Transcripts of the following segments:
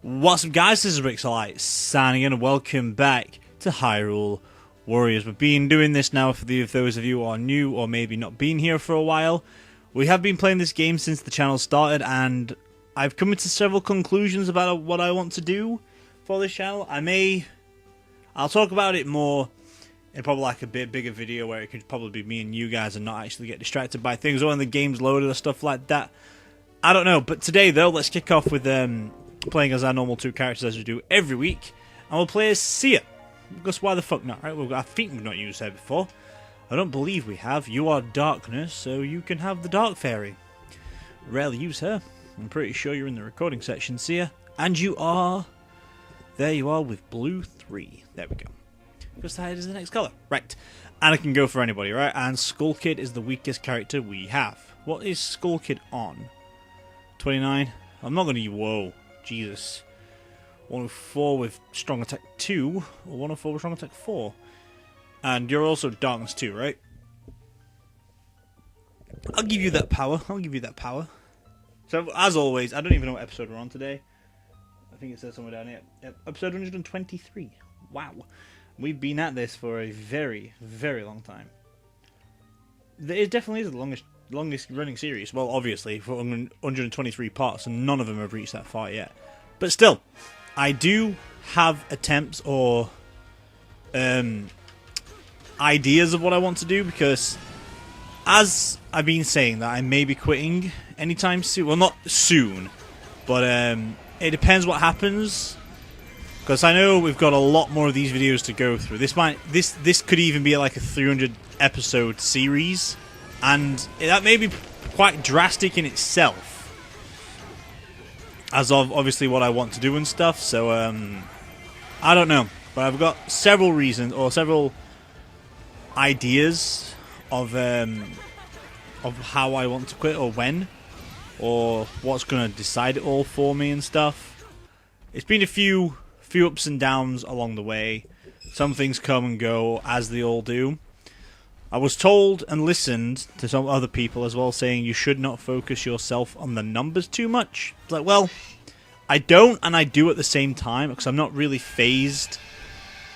What's up, guys? This is Rixxalight signing in, and welcome back to Hyrule Warriors. We've been doing this now for those of you who are new or maybe not been here for a while. We have been playing this game since the channel started, and I've come to several conclusions about what I want to do for this channel. I'll talk about it more in probably like a bit bigger video where it could probably be me and you guys and not actually get distracted by things or when the game's loaded or stuff like that. I don't know, but today though, let's kick off with playing as our normal two characters as we do every week, and we'll play as Sia. Because why the fuck not, right? I think we've not used her before. I don't believe we have. You are darkness, so you can have the Dark Fairy. Rarely use her. I'm pretty sure you're in the recording section, Sia. And you are... There you are with blue 3. There we go. Because that is the next colour. Right. And I can go for anybody, right? And Skull Kid is the weakest character we have. What is Skull Kid on? 29? I'm not going to use... Whoa. Jesus. 104 with strong attack 2, or 104 with strong attack 4. And you're also darkness 2, right? I'll give you that power. So, as always, I don't even know what episode we're on today. I think it says somewhere down here. Yep, episode 123. Wow. We've been at this for a very, very long time. It definitely is the longest running series. Well, obviously, for 123 parts, and none of them have reached that far yet. But still, I do have attempts or ideas of what I want to do, because as I've been saying that I may be quitting anytime soon. Well, not soon, but it depends what happens. Because I know we've got a lot more of these videos to go through. This could even be like a 300 episode series, and that may be quite drastic in itself, as of obviously what I want to do and stuff. So I don't know, but I've got several reasons or several ideas of how I want to quit, or when, or what's going to decide it all for me and stuff. It's been a few ups and downs along the way. Some things come and go, as they all do. I was told and listened to some other people as well, saying you should not focus yourself on the numbers too much. It's like, well, I don't, and I do at the same time, because I'm not really phased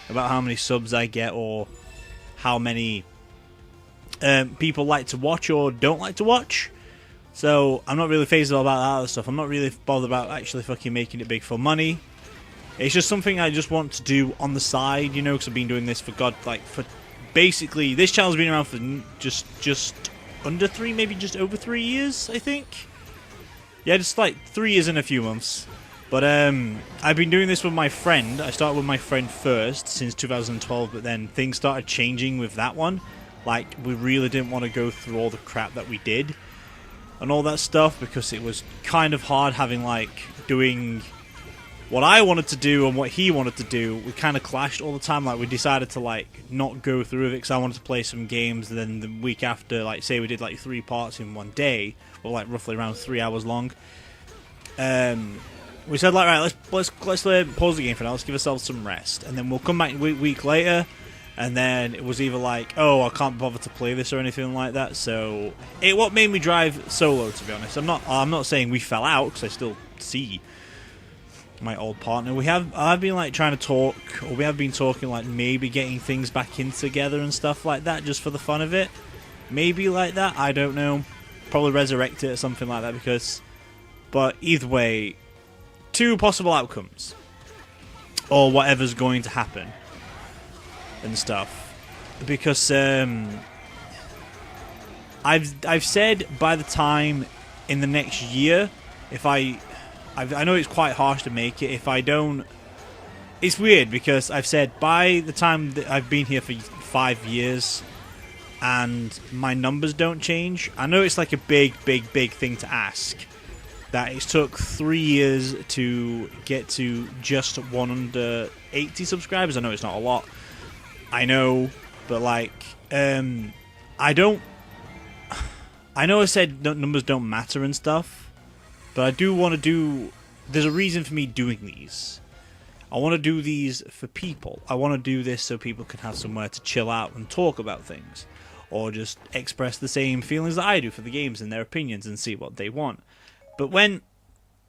about how many subs I get or how many people like to watch or don't like to watch. So I'm not really phased about that other stuff. I'm not really bothered about actually fucking making it big for money. It's just something I just want to do on the side, you know, because I've been doing this for basically, this channel's been around for just under 3, maybe just over 3 years, I think. Yeah, just like 3 years and a few months. But I've been doing this with my friend. I started with my friend first since 2012, but then things started changing with that one. Like, we really didn't want to go through all the crap that we did and all that stuff, because it was kind of hard having, like, doing what I wanted to do and what he wanted to do. We kind of clashed all the time. Like, we decided to, like, not go through with it because I wanted to play some games, and then the week after, like, say we did like 3 parts in one day, or like roughly around 3 hours long. We said, like, right, let's pause the game for now. Let's give ourselves some rest, and then we'll come back a week later. And then it was either like, oh, I can't bother to play this or anything like that. So what made me drive solo, to be honest. I'm not saying we fell out, because I still see my old partner. I've been like trying to talk, or we have been talking, like maybe getting things back in together and stuff like that, just for the fun of it. Maybe like that, I don't know. Probably resurrect it or something like that, but either way, 2 possible outcomes, or whatever's going to happen and stuff. Because I've said by the time in the next year, if I know it's quite harsh to make it. If I don't... It's weird, because I've said by the time that I've been here for 5 years and my numbers don't change. I know it's like a big thing to ask. That it took 3 years to get to just 180 subscribers. I know it's not a lot. I know, but like... I know I said numbers don't matter and stuff. But I do want to do... There's a reason for me doing these. I want to do these for people. I want to do this so people can have somewhere to chill out and talk about things. Or just express the same feelings that I do for the games and their opinions and see what they want. But when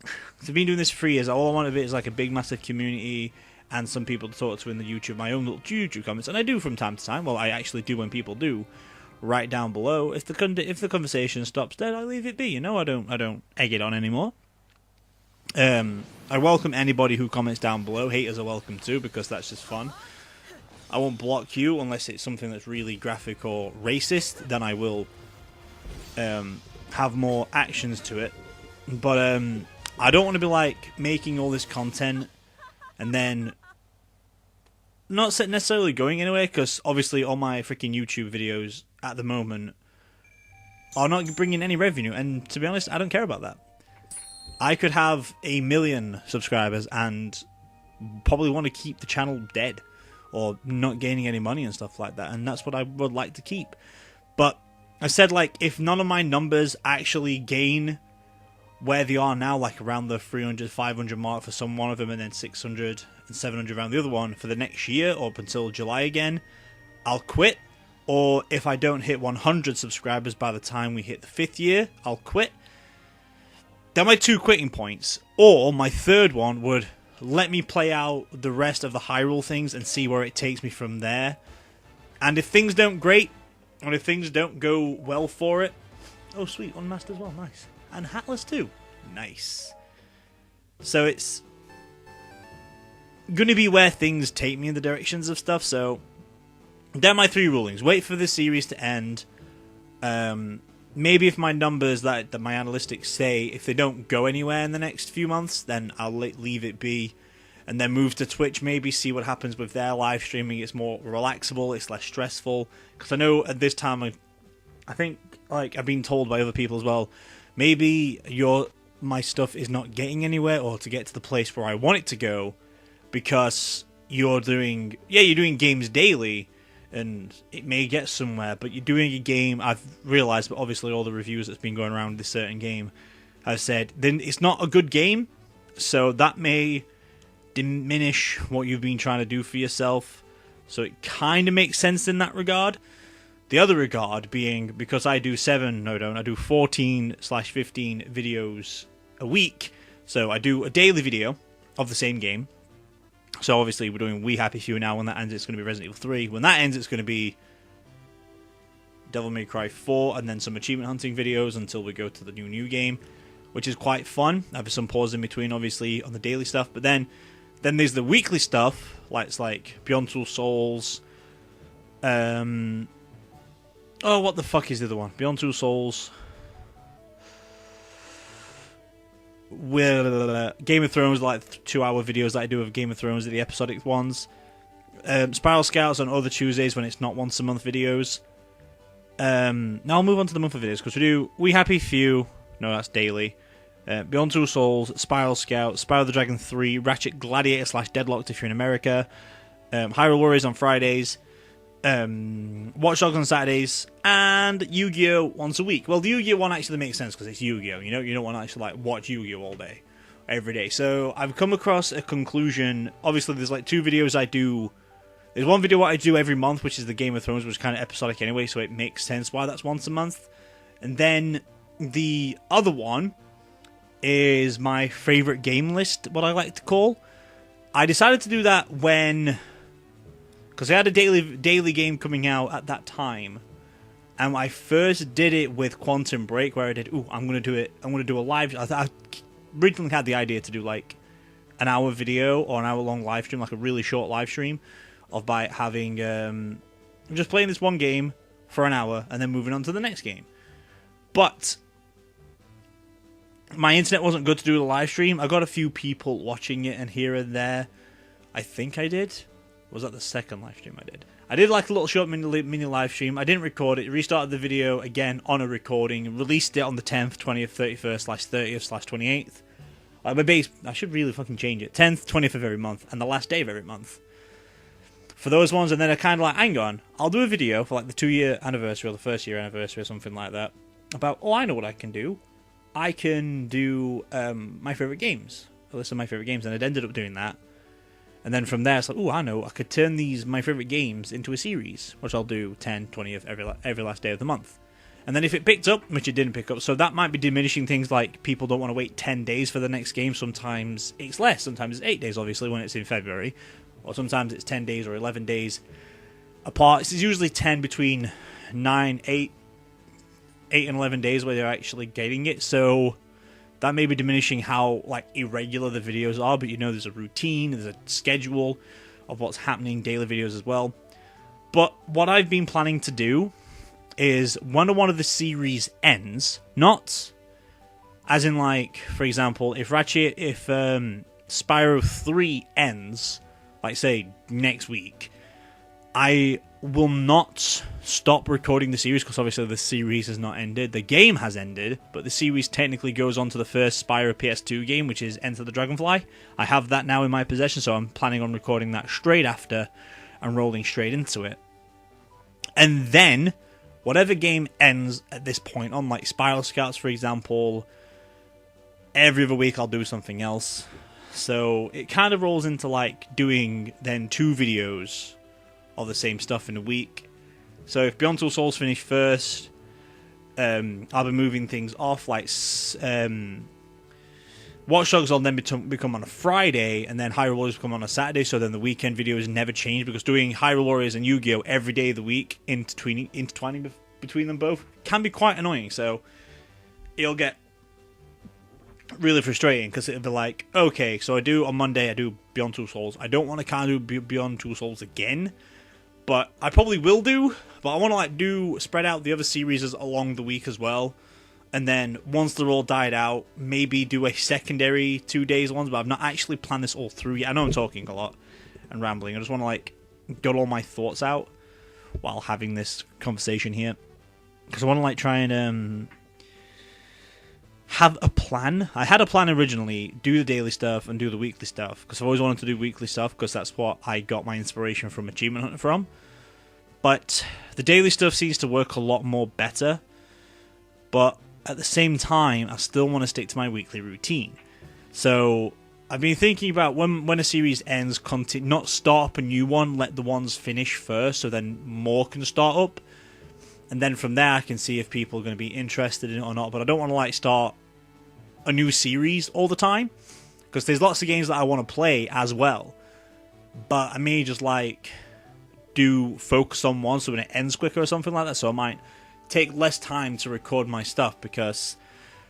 I've been doing this for 3 years. All I want of it is like a big, massive community and some people to talk to in the YouTube, my own little YouTube comments, and I do from time to time. Well, I actually do when people do. Right down below. If the conversation stops dead, I leave it be. You know, I don't egg it on anymore. I welcome anybody who comments down below. Haters are welcome too, because that's just fun. I won't block you unless it's something that's really graphic or racist. Then I will have more actions to it. But I don't want to be like making all this content and then not necessarily going anywhere, because obviously all my freaking YouTube videos at the moment are not bringing any revenue, and to be honest, I don't care about that. I could have 1 million subscribers and probably want to keep the channel dead or not gaining any money and stuff like that, and that's what I would like to keep. But I said, like, if none of my numbers actually gain where they are now, like around the 300, 500 mark for some one of them, and then 600 and 700 around the other one for the next year or up until July again, I'll quit. Or if I don't hit 100 subscribers by the time we hit the 5th year, I'll quit. They're my 2 quitting points. Or my 3rd one would let me play out the rest of the Hyrule things and see where it takes me from there. And if things don't great, or if things don't go well for it... Oh, sweet, unmasked as well, nice. And hatless too. Nice. So it's going to be where things take me in the directions of stuff. So they're my 3 rulings. Wait for this series to end. Maybe if my numbers that my analytics say, if they don't go anywhere in the next few months, then I'll leave it be. And then move to Twitch, maybe see what happens with their live streaming. It's more relaxable, it's less stressful. Because I know at this time, I think, like, I've been told by other people as well, maybe my stuff is not getting anywhere or to get to the place where I want it to go because you're doing games daily and it may get somewhere, but you're doing a game, I've realised, but obviously all the reviews that's been going around this certain game have said, then it's not a good game, so that may diminish what you've been trying to do for yourself, so it kind of makes sense in that regard. The other regard being, because I do 14/15 videos a week, so I do a daily video of the same game. So obviously we're doing We Happy Few now. When that ends, it's going to be Resident Evil 3. When that ends, it's going to be Devil May Cry 4, and then some achievement hunting videos until we go to the new game, which is quite fun. I have some pause in between, obviously, on the daily stuff, but then there's the weekly stuff, like Beyond Two Souls, oh, what the fuck is the other one? Beyond Two Souls. Game of Thrones, like 2-hour videos that I do of Game of Thrones, the episodic ones. Spiral Scouts on other Tuesdays when it's not once a month videos. Now I'll move on to the monthly videos, because we do We Happy Few. No, that's daily. Beyond Two Souls, Spiral Scout, Spyro the Dragon 3, Ratchet Gladiator / Deadlocked if you're in America. Hyrule Warriors on Fridays. Watch Dogs on Saturdays, and Yu-Gi-Oh! Once a week. Well, the Yu-Gi-Oh! One actually makes sense because it's Yu-Gi-Oh! You don't want to actually watch Yu-Gi-Oh! All day, every day. So I've come across a conclusion. Obviously, there's 2 videos I do. There's one video what I do every month, which is the Game of Thrones, which is kind of episodic anyway, so it makes sense why that's once a month. And then the other one is my favorite game list, what I like to call. I decided to do that because I had a daily game coming out at that time, and I first did it with Quantum Break, where I did, I'm going to do a live, I originally had the idea to do like an hour video or an hour long live stream, like a really short live stream, by having, just playing this one game for an hour and then moving on to the next game. But my internet wasn't good to do the live stream. I got a few people watching it and here and there. I think I did. Was that the second live stream I did? I did like a little short mini live stream. I didn't record it. Restarted the video again on a recording. Released it on the 10th, 20th, 31st/30th/28th. My base, I should really fucking change it. 10th, 20th of every month, and the last day of every month. For those ones, and then I kind of like, hang on, I'll do a video for like the 2-year anniversary or the 1st year anniversary or something like that. About, I know what I can do. I can do my favourite games. A list of my favourite games, and I'd ended up doing that. And then from there, it's like, I know, I could turn my favourite games into a series, which I'll do 10, 20th every last day of the month. And then if it picked up, which it didn't pick up, so that might be diminishing things like people don't want to wait 10 days for the next game. Sometimes it's less. Sometimes it's 8 days, obviously, when it's in February. Or sometimes it's 10 days or 11 days apart. It's usually 10 between 8 and 11 days where they're actually getting it. So that may be diminishing how like irregular the videos are, but you know there's a routine, there's a schedule of what's happening, daily videos as well. But what I've been planning to do is when one of the series ends, not as in like, for example, if Spyro 3 ends, like say next week, I will not stop recording the series because obviously the series has not ended. The game has ended, but the series technically goes on to the first Spyro PS2 game, which is Enter the Dragonfly. I have that now in my possession, so I'm planning on recording that straight after and rolling straight into it. And then, whatever game ends at this point on, like Spiral Scouts, for example, every other week I'll do something else. So it kind of rolls into like doing then 2 videos of the same stuff in a week. So if Beyond Two Souls finish first, I'll be moving things off. Like Watch Dogs will then become on a Friday, and then Hyrule Warriors become on a Saturday. So then the weekend videos never change, because doing Hyrule Warriors and Yu-Gi-Oh every day of the week, intertwining between them both, can be quite annoying. So it'll get really frustrating because it'll be like, okay, so I do on Monday, I do Beyond Two Souls. I don't want to kind of do Beyond Two Souls again, but I probably will do. But I want to like spread out the other series along the week as well, and then once they're all died out, maybe do a secondary 2 days ones. But I've not actually planned this all through yet. I know I'm talking a lot and rambling. I just want to like get all my thoughts out while having this conversation here, because I want to like try and have a plan. I had a plan originally, do the daily stuff and do the weekly stuff, because I've always wanted to do weekly stuff, because that's what I got my inspiration from Achievement Hunter from. But the daily stuff seems to work a lot more better, but at the same time I still want to stick to my weekly routine. So I've been thinking about when a series ends, not start up a new one, let the ones finish first, so then more can start up. And then from there, I can see if people are going to be interested in it or not. But I don't want to like start a new series all the time, because there's lots of games that I want to play as well. But I may just like focus on one so when it ends quicker or something like that. So I might take less time to record my stuff, because,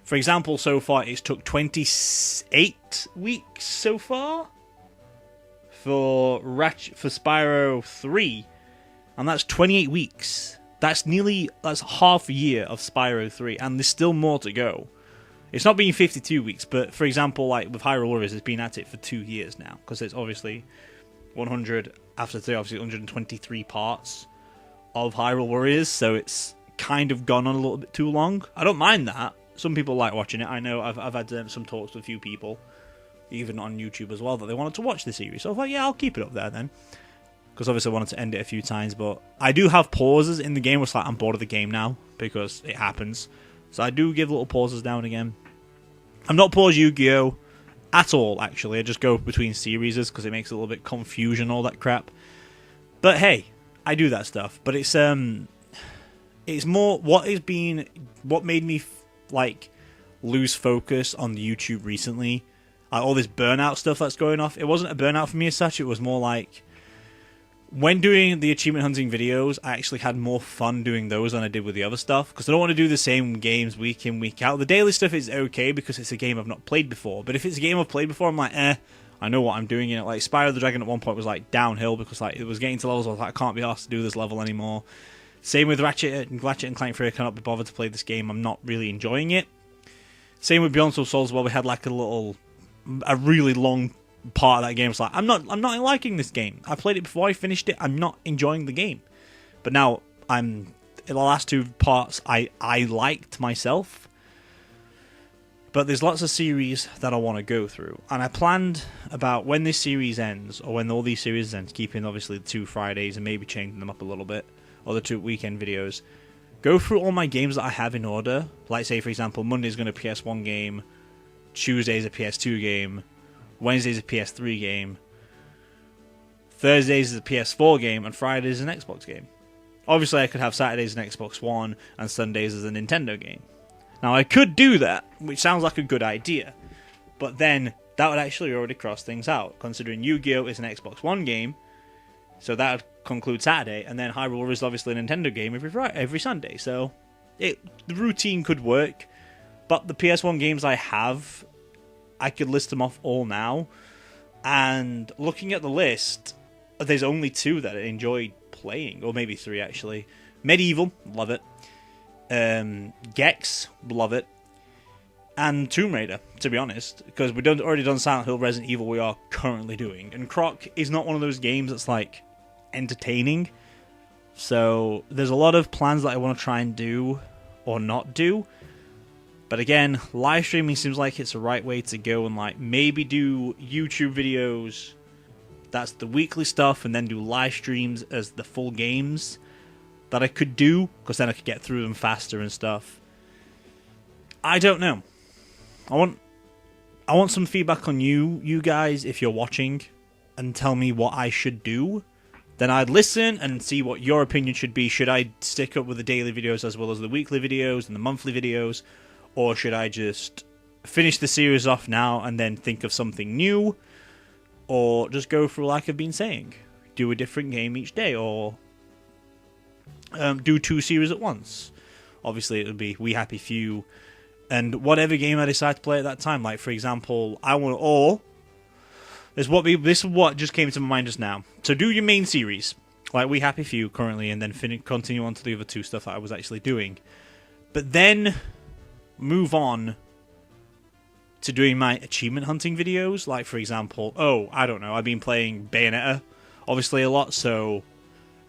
for example, so far it's took 28 weeks so far for Spyro 3, and that's 28 weeks. That's half a year of Spyro 3, and there's still more to go. It's not been 52 weeks, but for example, like with Hyrule Warriors, it's been at it for 2 years now, because it's obviously 100 after 3, obviously 123 parts of Hyrule Warriors, so it's kind of gone on a little bit too long. I don't mind that. Some people like watching it. I know I've had some talks with a few people, even on YouTube as well, that they wanted to watch the series. So I thought, yeah, I'll keep it up there then, because obviously I wanted to end it a few times. But I do have pauses in the game where it's like I'm bored of the game now, because it happens. So I do give little pauses now and again. I'm not pause Yu-Gi-Oh at all, actually. I just go between series because it makes a little bit confusion, all that crap. But hey, I do that stuff. But it's more what made me like lose focus on the YouTube recently. All this burnout stuff that's going off. It wasn't a burnout for me as such. It was more like, when doing the achievement hunting videos, I actually had more fun doing those than I did with the other stuff, because I don't want to do the same games week in, week out. The daily stuff is okay because it's a game I've not played before, but if it's a game I've played before, I'm like, I know what I'm doing in it. Like Spyro the Dragon at one point was like downhill, because like it was getting to levels I was like, I can't be asked to do this level anymore. Same with Ratchet and Clank 3, I cannot be bothered to play this game. I'm not really enjoying it. Same with Beyond Two Souls, where we had like a really long part of that game. It's like, I'm not liking this game. I played it before I finished it. I'm not enjoying the game. But now in the last 2 parts I liked myself. But there's lots of series that I want to go through, and I planned about when this series ends, or when all these series ends, keeping obviously the 2 Fridays and maybe changing them up a little bit, or the 2 weekend videos, go through all my games that I have in order. Like say, for example, Monday's going to PS1 game, Tuesday's a PS2 game, Wednesday's a PS3 game, Thursday's is a PS4 game, and Friday's an Xbox game. Obviously, I could have Saturdays an Xbox One and Sundays as a Nintendo game. Now, I could do that, which sounds like a good idea, but then that would actually already cross things out, considering Yu-Gi-Oh! Is an Xbox One game, so that would conclude Saturday, and then Hyrule Warriors is obviously a Nintendo game every Sunday, so the routine could work, but the PS1 games I have, I could list them off all now, and looking at the list, there's only 2 that I enjoyed playing, or maybe 3 actually. Medieval, love it. Gex, love it. And Tomb Raider, to be honest, because we've already done Silent Hill, Resident Evil, we are currently doing. And Croc is not one of those games that's like entertaining. So there's a lot of plans that I want to try and do or not do. But again, live streaming seems like it's the right way to go, and like maybe do YouTube videos. That's the weekly stuff, and then do live streams as the full games that I could do, because then I could get through them faster and stuff. I don't know. I want some feedback on you guys, if you're watching, and tell me what I should do. Then I'd listen and see what your opinion should be. Should I stick up with the daily videos as well as the weekly videos and the monthly videos? Or should I just finish the series off now and then think of something new? Or just go through like I've been saying. Do a different game each day, or do 2 series at once. Obviously it would be We Happy Few and whatever game I decide to play at that time. Like for example, this is what just came to my mind just now. So do your main series, like We Happy Few currently, and then continue on to the other 2 stuff that I was actually doing. But then move on to doing my achievement hunting videos. Like for example, I don't know, I've been playing Bayonetta obviously a lot, so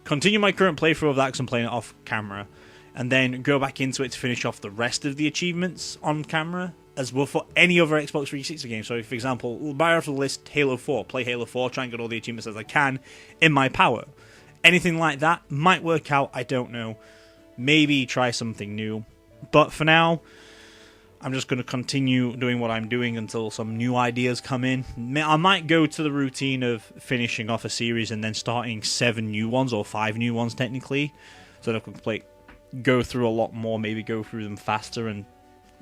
continue my current playthrough of that because I'm playing it off camera, and then go back into it to finish off the rest of the achievements on camera, as well for any other Xbox 360 game. So for example, right off the list, Halo 4, play Halo 4, try and get all the achievements as I can in my power. Anything like that might work out, I don't know. Maybe try something new. But for now, I'm just going to continue doing what I'm doing until some new ideas come in. I might go to the routine of finishing off a series and then starting 7 new ones, or 5 new ones technically, so that I can go through a lot more, maybe go through them faster and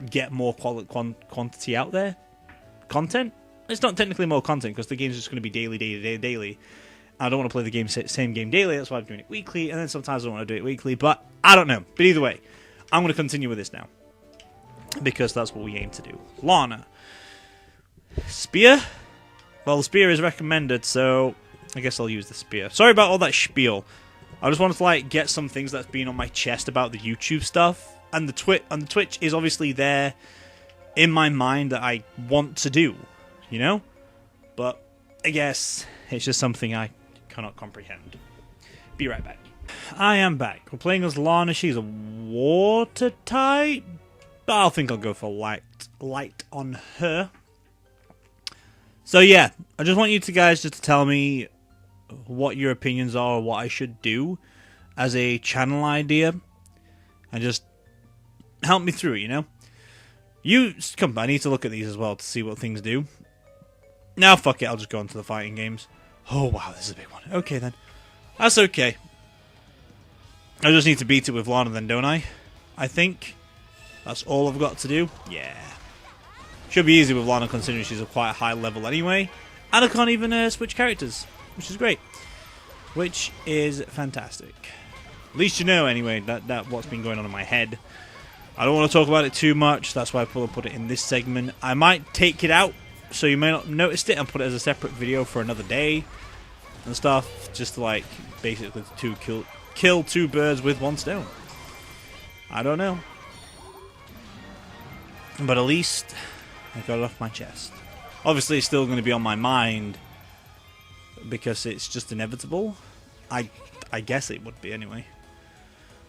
get more quantity out there. Content? It's not technically more content because the game's just going to be daily. I don't want to play the same game daily, that's why I'm doing it weekly, and then sometimes I don't want to do it weekly, but I don't know. But either way, I'm going to continue with this now, because that's what we aim to do. Lana. Spear? Well, the spear is recommended, so I guess I'll use the spear. Sorry about all that spiel. I just wanted to get some things that's been on my chest about the YouTube stuff, and the Twitch is obviously there in my mind that I want to do, you know? But I guess it's just something I cannot comprehend. Be right back. I am back. We're playing as Lana. She's a water type. I think I'll go for light on her. So yeah, I just want you guys just to tell me what your opinions are, or what I should do as a channel idea, and just help me through it, you know? I need to look at these as well to see what things do. Now fuck it, I'll just go into the fighting games. Oh wow, this is a big one. Okay then. That's okay. I just need to beat it with Lana then, don't I? I think. That's all I've got to do? Yeah. Should be easy with Lana considering she's a quite high level anyway. And I can't even switch characters, which is great. Which is fantastic. At least you know anyway that what's been going on in my head. I don't want to talk about it too much, that's why I put it in this segment. I might take it out so you may not notice it and put it as a separate video for another day and stuff. Just to basically kill 2 birds with 1 stone. I don't know. But at least I got it off my chest. Obviously, it's still going to be on my mind because it's just inevitable. I guess it would be anyway.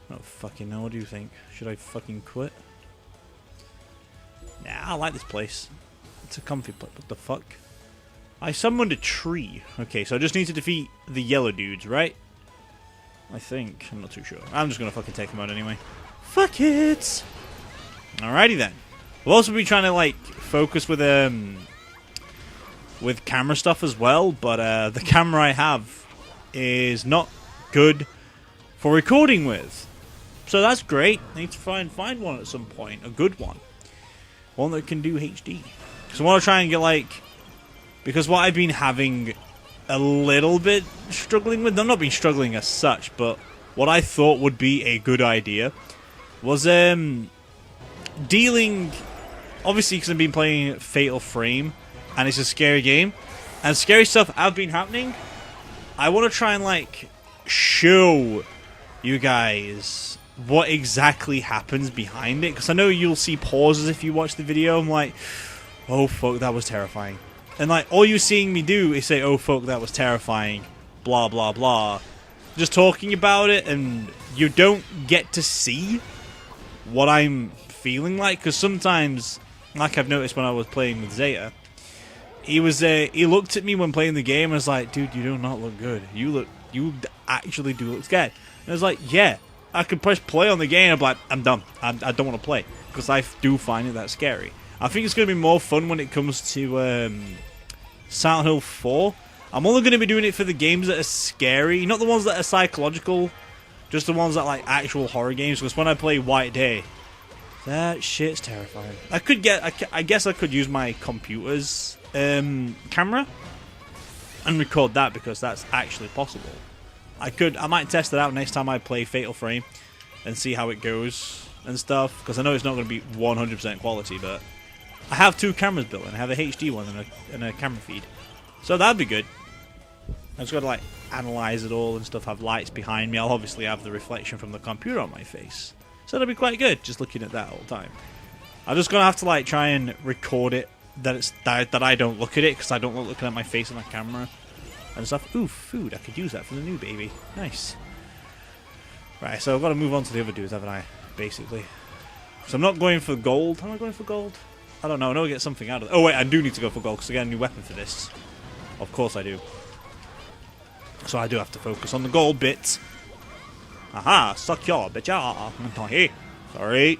I don't fucking know. What do you think? Should I fucking quit? Nah, I like this place. It's a comfy place. What the fuck? I summoned a tree. Okay, so I just need to defeat the yellow dudes, right? I think. I'm not too sure. I'm just going to fucking take them out anyway. Fuck it! Alrighty then. We'll also be trying to focus with camera stuff as well, but the camera I have is not good for recording with. So that's great. I need to find one at some point, a good one. One that can do HD. So I want to try and get like, because what I've been having a little bit struggling with, I'm not been struggling as such, but what I thought would be a good idea was dealing, obviously because I've been playing Fatal Frame and it's a scary game and scary stuff have been happening. I want to try and like show you guys what exactly happens behind it, because I know you'll see pauses if you watch the video. I'm like, oh fuck, that was terrifying. And like, all you're seeing me do is say, oh fuck, that was terrifying, blah blah blah. Just talking about it, and you don't get to see what I'm feeling like, because sometimes, like I've noticed when I was playing with Zeta, he looked at me when playing the game and was like, dude, you do not look good. You actually do look scared. And I was like, yeah, I could press play on the game and be like, I'm done. I don't want to play, because I do find it that scary. I think it's going to be more fun when it comes to Silent Hill 4. I'm only going to be doing it for the games that are scary, not the ones that are psychological, just the ones that are like actual horror games, because when I play White Day, that shit's terrifying. I guess I could use my computer's camera and record that, because that's actually possible. I might test it out next time I play Fatal Frame and see how it goes and stuff, because I know it's not going to be 100% quality, but I have two cameras built in. I have a HD one and a camera feed, so that'd be good. I just got to like analyze it all and stuff, have lights behind me. I'll obviously have the reflection from the computer on my face, so that'll be quite good, just looking at that all the time. I'm just going to have to like try and record it that I don't look at it, because I don't like looking at my face on the camera and stuff. Ooh, food. I could use that for the new baby. Nice. Right, so I've got to move on to the other dudes, haven't I? Basically. So I'm not going for gold. Am I going for gold? I don't know. I know I get something out of it. Oh, wait, I do need to go for gold, because I get a new weapon for this. Of course I do. So I do have to focus on the gold bit. Aha! Suck your bitch. Sorry.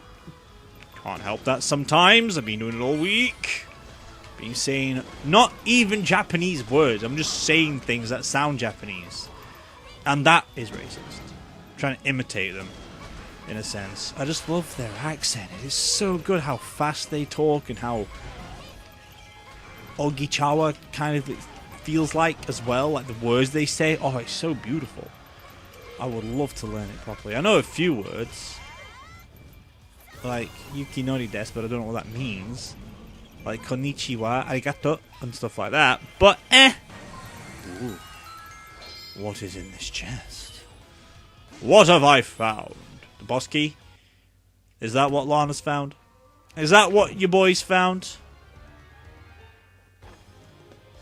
Can't help that sometimes. I've been doing it all week. Been saying not even Japanese words. I'm just saying things that sound Japanese. And that is racist. I'm trying to imitate them, in a sense. I just love their accent. It is so good how fast they talk and how Ogichawa kind of feels like as well. Like the words they say. Oh, it's so beautiful. I would love to learn it properly. I know a few words. Like Yukinori desu, but I don't know what that means. Like konnichiwa, arigato, and stuff like that. But Ooh. What is in this chest? What have I found? The boss key? Is that what Lana's found? Is that what your boys found?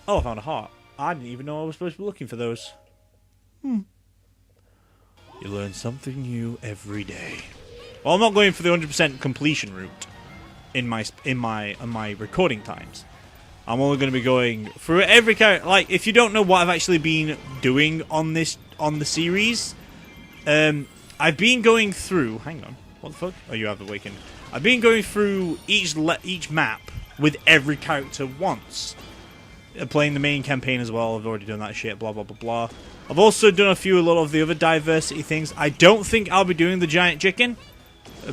Oh, I found a heart. I didn't even know I was supposed to be looking for those. You learn something new every day. Well, I'm not going for the 100% completion route in my recording times. I'm only going to be going through every character. Like, if you don't know what I've actually been doing on the series, I've been going through. Hang on, what the fuck? Oh, you have awakened. I've been going through each map with every character once. Playing the main campaign as well. I've already done that shit. Blah blah blah blah. I've also done a lot of the other diversity things. I don't think I'll be doing the giant chicken,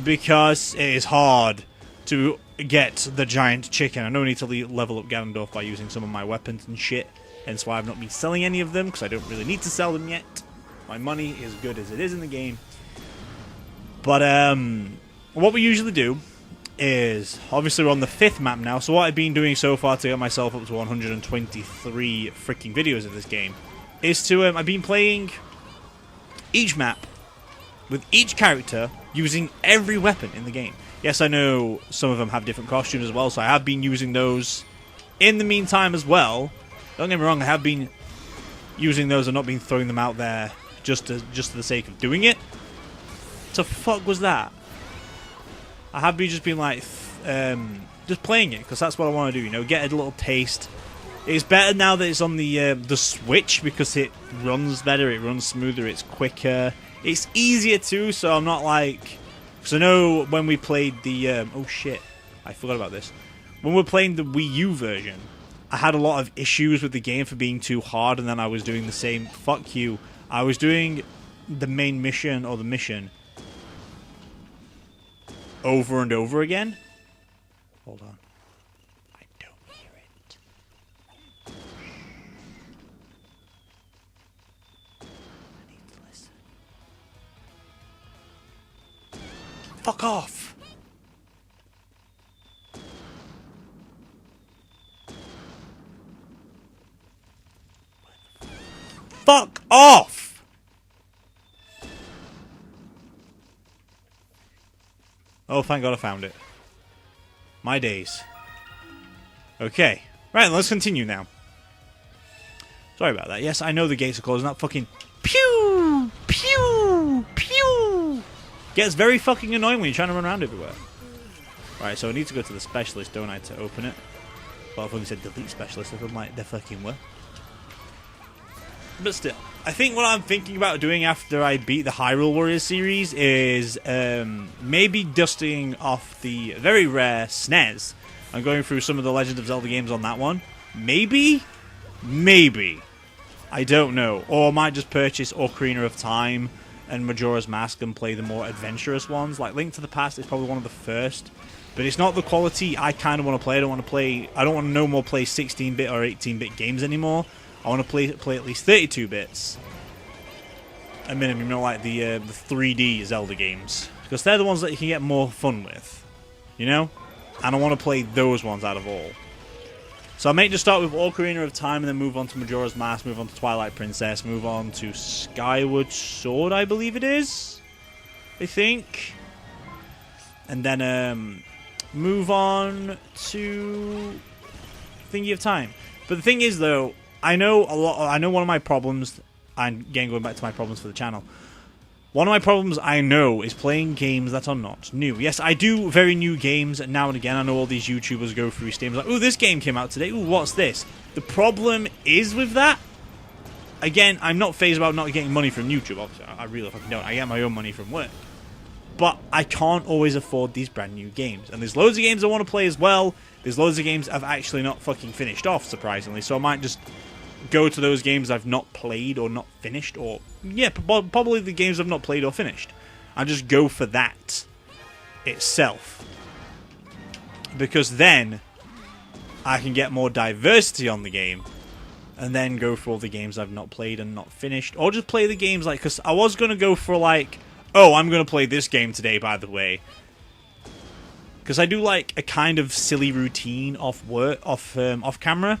because it is hard to get the giant chicken. I know I need to level up Ganondorf by using some of my weapons and shit, hence why I've not been selling any of them, because I don't really need to sell them yet. My money is good as it is in the game. But what we usually do is, obviously we're on the 5th map now, so what I've been doing so far to get myself up to 123 freaking videos of this game is to, I've been playing each map with each character using every weapon in the game. Yes, I know some of them have different costumes as well, so I have been using those in the meantime as well. Don't get me wrong, I have been using those and not been throwing them out there just for the sake of doing it. What the fuck was that? I have just been like, just playing it, because that's what I want to do, you know, get a little taste. It's better now that it's on the Switch, because it runs better, it runs smoother, it's quicker. It's easier too, so I'm not like... Because I know when we played the... oh shit, I forgot about this. When we were playing the Wii U version, I had a lot of issues with the game for being too hard, and then I was doing the same... Fuck you. I was doing the main mission or the mission over and over again. Hold on. I don't hear it. I need to listen. Fuck off! Fuck off! Oh, thank God I found it. My days. Okay. Right, let's continue now. Sorry about that. Yes, I know the gates are closed. Not fucking... Pew! Pew! Pew! Gets very fucking annoying when you're trying to run around everywhere. Right, so I need to go to the specialist, don't I, to open it? Well, I've only said delete specialist, if I'm like, they fucking were. But still, I think what I'm thinking about doing after I beat the Hyrule Warriors series is maybe dusting off the very rare SNES and going through some of the Legend of Zelda games on that one. Maybe? Maybe. I don't know. Or I might just purchase Ocarina of Time and Majora's Mask and play the more adventurous ones. Like Link to the Past is probably one of the first, but it's not the quality I kind of want to play. I don't want to no more play 16-bit or 18-bit games anymore. I want to play at least 32 bits. A minimum, you know, like the 3D Zelda games. Because they're the ones that you can get more fun with. You know? And I want to play those ones out of all. So I may just start with Ocarina of Time and then move on to Majora's Mask, move on to Twilight Princess, move on to Skyward Sword, I believe it is. I think. And then move on to Thingy of Time. But the thing is, though, I know one of my problems, and again going back to my problems for the channel, one of my problems I know is playing games that are not new. Yes, I do very new games now and again. I know all these YouTubers go through Steam like, ooh, this game came out today, ooh, what's this? The problem is with that, again, I'm not phased about not getting money from YouTube, obviously, I really fucking don't. I get my own money from work. But I can't always afford these brand new games. And there's loads of games I want to play as well. There's loads of games I've actually not fucking finished off, surprisingly. So I might just go to those games I've not played or not finished. Or, yeah, probably the games I've not played or finished. I just go for that itself. Because then I can get more diversity on the game. And then go for all the games I've not played and not finished. Or just play the games like... Because I was going to go for like... Oh, I'm going to play this game today, by the way. Because I do like a kind of silly routine off camera,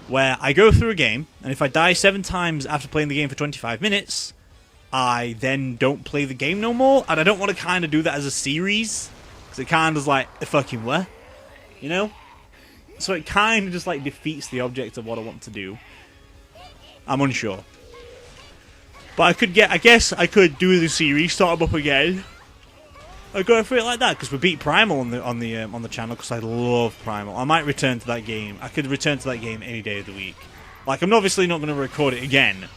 where I go through a game, and if I die 7 times after playing the game for 25 minutes, I then don't play the game no more. And I don't want to kind of do that as a series, because it kind of is like, fucking what? You know? So it kind of just like defeats the object of what I want to do. I'm unsure. But I guess I could do the series, start them up again. I go for it like that because we beat Primal on the channel because I love Primal. I might return to that game. I could return to that game any day of the week. Like, I'm obviously not going to record it again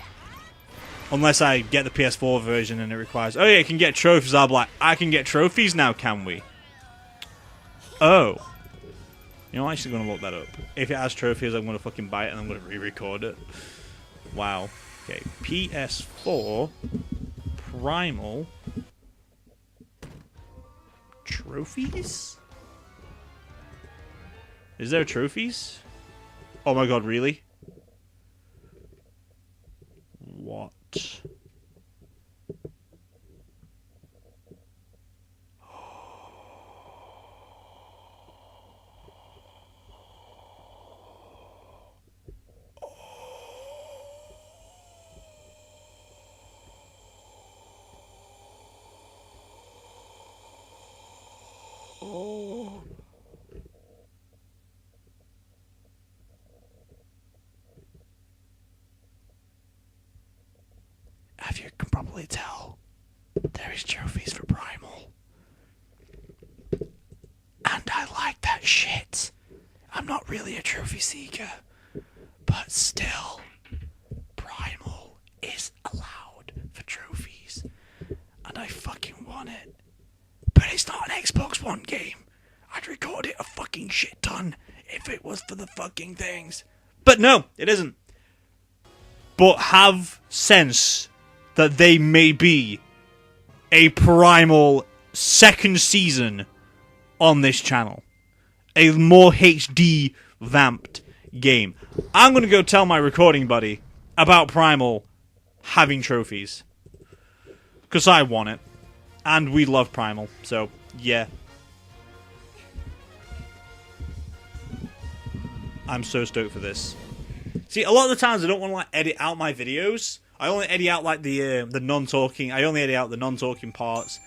unless I get the PS4 version and it requires. Oh yeah, you can get trophies. I'll be like, I can get trophies now, can we? Oh, you know, I'm actually going to look that up. If it has trophies, I'm going to fucking buy it and I'm going to re-record it. Wow. Okay, PS4 Primal trophies? Is there trophies? Oh my god, really? What? Oh. As you can probably tell, there is trophies for Primal. And I like that shit. I'm not really a trophy seeker, but still, Primal is allowed for trophies. And I fucking want it. But it's not an Xbox One game. I'd record it a fucking shit ton if it was for the fucking things. But no, it isn't. But have sense that they may be a Primal second season on this channel. A more HD vamped game. I'm going to go tell my recording buddy about Primal having trophies. Because I want it. And we love Primal. So, yeah. I'm so stoked for this. See, a lot of the times I don't want to like edit out my videos. I only edit out like the non-talking. I only edit out the non-talking parts,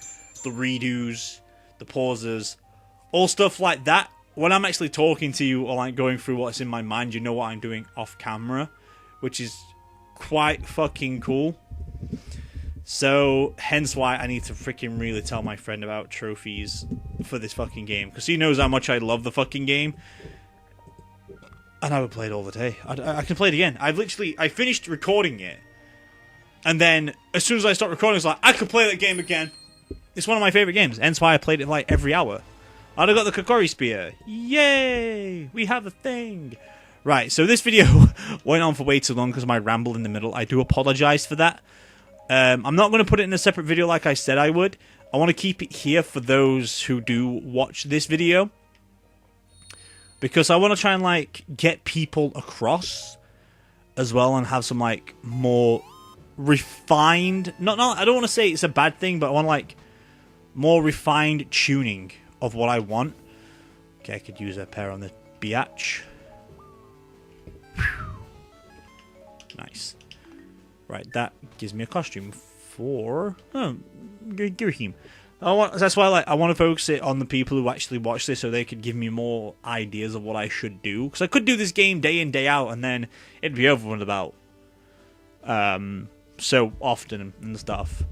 the redos, the pauses, all stuff like that. When I'm actually talking to you or like going through what's in my mind, you know what I'm doing off camera, which is quite fucking cool. So, hence why I need to freaking really tell my friend about trophies for this fucking game, because he knows how much I love the fucking game. And I would play it all the day. I can play it again. I finished recording it. And then, as soon as I stopped recording, I was like, I could play that game again. It's one of my favourite games. Hence why I played it like every hour. And I got the Kokori Spear. Yay! We have a thing. Right, so this video went on for way too long because of my ramble in the middle. I do apologise for that. I'm not going to put it in a separate video like I said I would. I want to keep it here for those who do watch this video. Because I want to try and, like, get people across as well and have some, like, more refined... I don't want to say it's a bad thing, but I want, like, more refined tuning of what I want. Okay, I could use a pair on the biatch. Nice. Right, that gives me a costume for... Oh, Girahim. That's why I want to focus it on the people who actually watch this so they could give me more ideas of what I should do. Because I could do this game day in, day out, and then it'd be over in about so often and stuff.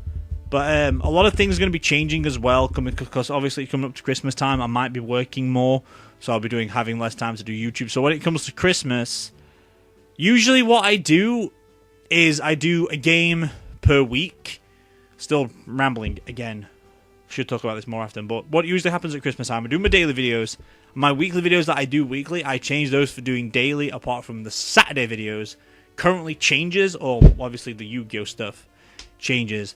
But a lot of things are going to be changing as well, because obviously coming up to Christmas time, I might be working more, so I'll be having less time to do YouTube. So when it comes to Christmas, usually what I do is I do a game per week. Still rambling again. Should talk about this more often, but what usually happens at Christmas time, I do my daily videos. My weekly videos that I do weekly, I change those for doing daily, apart from the Saturday videos. Currently changes, or obviously the Yu-Gi-Oh stuff changes,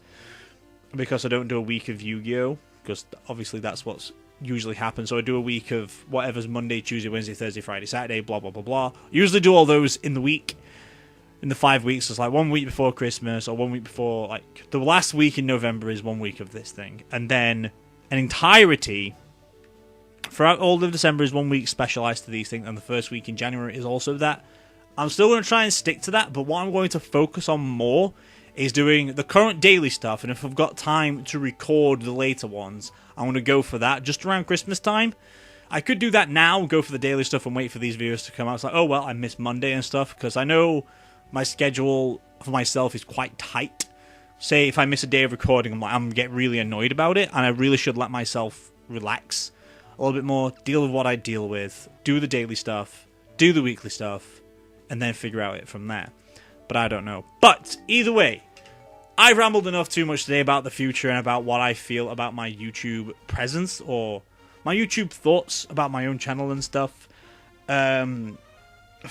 because I don't do a week of Yu-Gi-Oh, because obviously that's what's usually happens. So I do a week of whatever's Monday, Tuesday, Wednesday, Thursday, Friday, Saturday, blah, blah, blah, blah. Usually do all those in the week. In the 5 weeks, it's like 1 week before Christmas, or 1 week before, like, the last week in November is 1 week of this thing. And then an entirety throughout all of December is 1 week specialized to these things, and the first week in January is also that. I'm still going to try and stick to that, but what I'm going to focus on more is doing the current daily stuff, and if I've got time to record the later ones, I'm going to go for that just around Christmas time. I could do that now, go for the daily stuff, and wait for these videos to come out. It's like, oh, well, I missed Monday and stuff, because I know my schedule for myself is quite tight. Say, if I miss a day of recording, I'm get really annoyed about it, and I really should let myself relax a little bit more, deal with what I deal with, do the daily stuff, do the weekly stuff, and then figure out it from there. But I don't know. But, either way, I've rambled enough too much today about the future and about what I feel about my YouTube presence, or my YouTube thoughts about my own channel and stuff. For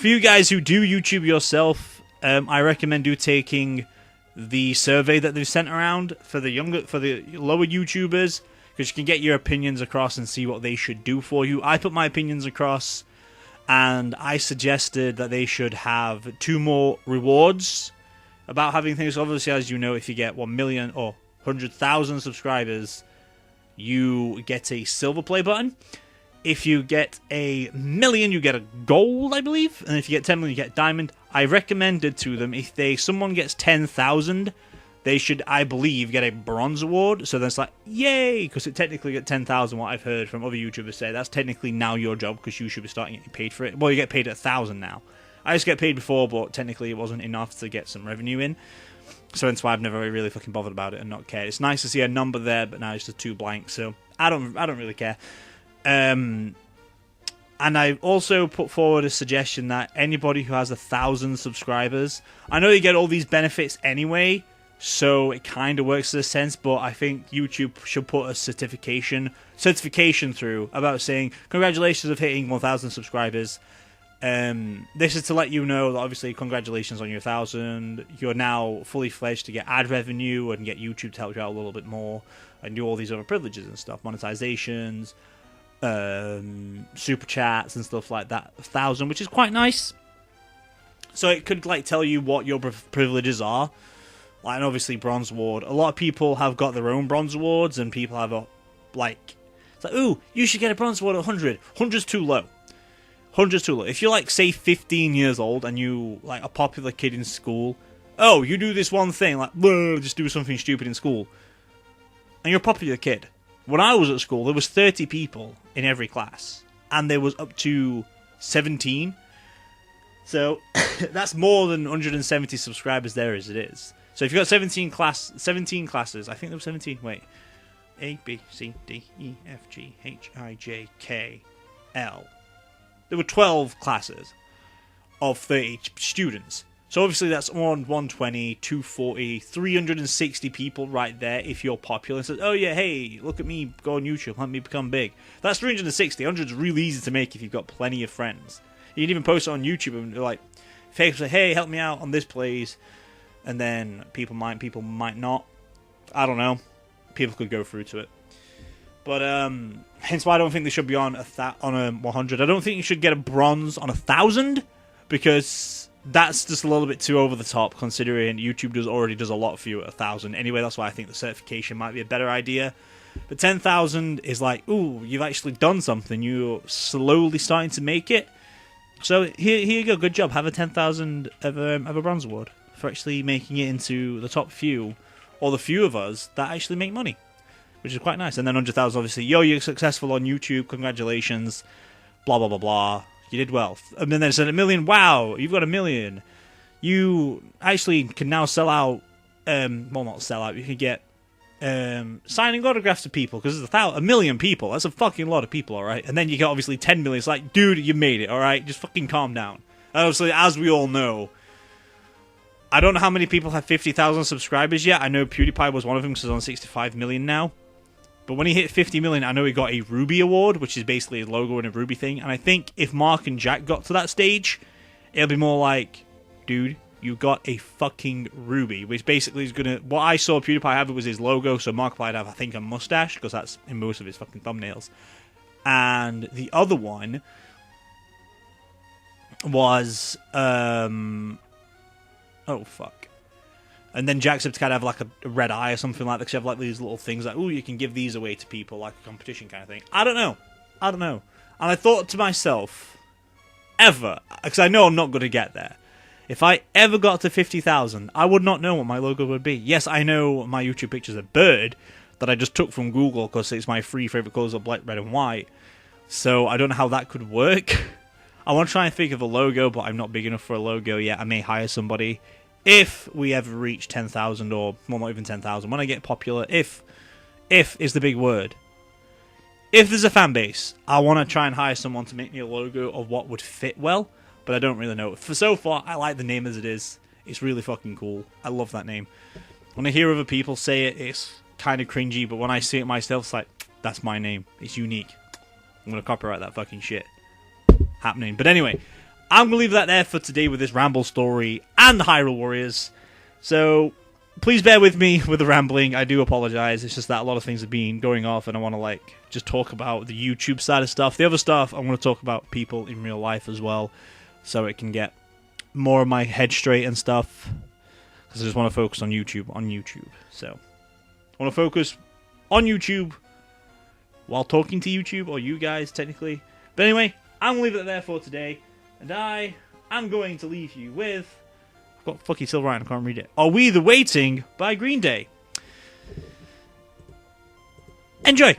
you guys who do YouTube yourself, I recommend taking the survey that they've sent around for the lower YouTubers, because you can get your opinions across and see what they should do for you. I put my opinions across, and I suggested that they should have 2 more rewards about having things. Obviously, as you know, if you get 1 million or 100,000 subscribers, you get a silver play button. If you get 1 million, you get a gold, I believe. And if you get 10 million, you get diamond. I recommended to them, if someone gets 10,000, they should, I believe, get a bronze award. So then it's like, yay! Because it technically get 10,000, what I've heard from other YouTubers say. That's technically now your job, because you should be starting getting paid for it. Well, you get paid at 1,000 now. I used to get paid before, but technically it wasn't enough to get some revenue in. So that's why I've never really fucking bothered about it and not cared. It's nice to see a number there, but now it's just 2 blanks. So I don't really care. And I also put forward a suggestion that anybody who has 1,000 subscribers, I know you get all these benefits anyway, so it kind of works in a sense, but I think YouTube should put a certification through about saying, congratulations of hitting 1,000 subscribers. This is to let you know that obviously congratulations on your 1,000. You're now fully fledged to get ad revenue and get YouTube to help you out a little bit more and do all these other privileges and stuff, monetizations, super chats and stuff like that. 1,000, which is quite nice. So it could like tell you what your privileges are. Like, and obviously bronze award. A lot of people have got their own bronze awards, and people have a like. It's like, ooh, you should get a bronze award at 100. 100's too low. 100's too low. If you're like, say, 15 years old and you like a popular kid in school, oh, you do this one thing, like, just do something stupid in school, and you're a popular kid. When I was at school, there was 30 people in every class, and there was up to 17. So that's more than 170 subscribers there as it is. So if you've got 17 classes, I think there were 17. Wait, A, B, C, D, E, F, G, H, I, J, K, L. There were 12 classes of 30 students. So obviously that's 120, 240, 360 people right there if you're popular. And says, oh yeah, hey, look at me, go on YouTube, let me become big. That's 360. 100 is really easy to make if you've got plenty of friends. You can even post it on YouTube and like, Facebook say, hey, help me out on this, please. And then people might not. I don't know. People could go through to it. But hence why I don't think they should be on a 100. I don't think you should get a bronze on 1,000 because that's just a little bit too over the top. Considering YouTube already does a lot for you at 1,000. Anyway, that's why I think the certification might be a better idea. But 10,000 is like, ooh, you've actually done something. You're slowly starting to make it. So here you go. Good job. Have a 10,000 of a bronze award for actually making it into the top few, or the few of us that actually make money, which is quite nice. And then 100,000, obviously, yo, you're successful on YouTube, congratulations, blah, blah, blah, blah, you did well. And then there's a million, wow, you've got 1 million. You actually can now sell out, well, not sell out, you can get signing autographs to people, because there's 1 million people, that's a fucking lot of people, alright? And then you get, obviously, 10 million, it's like, dude, you made it, alright? Just fucking calm down. And obviously, as we all know, I don't know how many people have 50,000 subscribers yet. I know PewDiePie was one of them because he's on 65 million now. But when he hit 50 million, I know he got a Ruby award, which is basically a logo and a Ruby thing. And I think if Mark and Jack got to that stage, it'll be more like, dude, you got a fucking Ruby. Which basically is going to... What I saw PewDiePie have was his logo, so Mark might have, I think, a mustache, because that's in most of his fucking thumbnails. And the other one was... Oh, fuck. And then Jacksepticeye kind of have like a red eye or something like that. Because you have like these little things like, ooh, you can give these away to people, like a competition kind of thing. I don't know. And I thought to myself, ever, because I know I'm not going to get there. If I ever got to 50,000, I would not know what my logo would be. Yes, I know my YouTube picture is a bird that I just took from Google because it's my three favorite colors of black, red, and white. So I don't know how that could work. I want to try and think of a logo, but I'm not big enough for a logo yet. I may hire somebody. If we ever reach 10,000, or, well, not even 10,000, when I get popular, if is the big word. If there's a fan base, I want to try and hire someone to make me a logo of what would fit well, but I don't really know. For so far, I like the name as it is. It's really fucking cool. I love that name. When I hear other people say it, it's kind of cringy, but when I see it myself, it's like, that's my name. It's unique. I'm going to copyright that fucking shit. Happening. But anyway, I'm going to leave that there for today with this ramble story and the Hyrule Warriors. So, please bear with me with the rambling. I do apologize. It's just that a lot of things have been going off and I want to, like, just talk about the YouTube side of stuff. The other stuff, I want to talk about people in real life as well, so it can get more of my head straight and stuff. Because I just want to focus on YouTube. So, I want to focus on YouTube while talking to YouTube, or you guys, technically. But anyway, I'm going to leave it there for today. And I am going to leave you with... I've got fucking still right, I can't read it. Are We the Waiting by Green Day. Enjoy!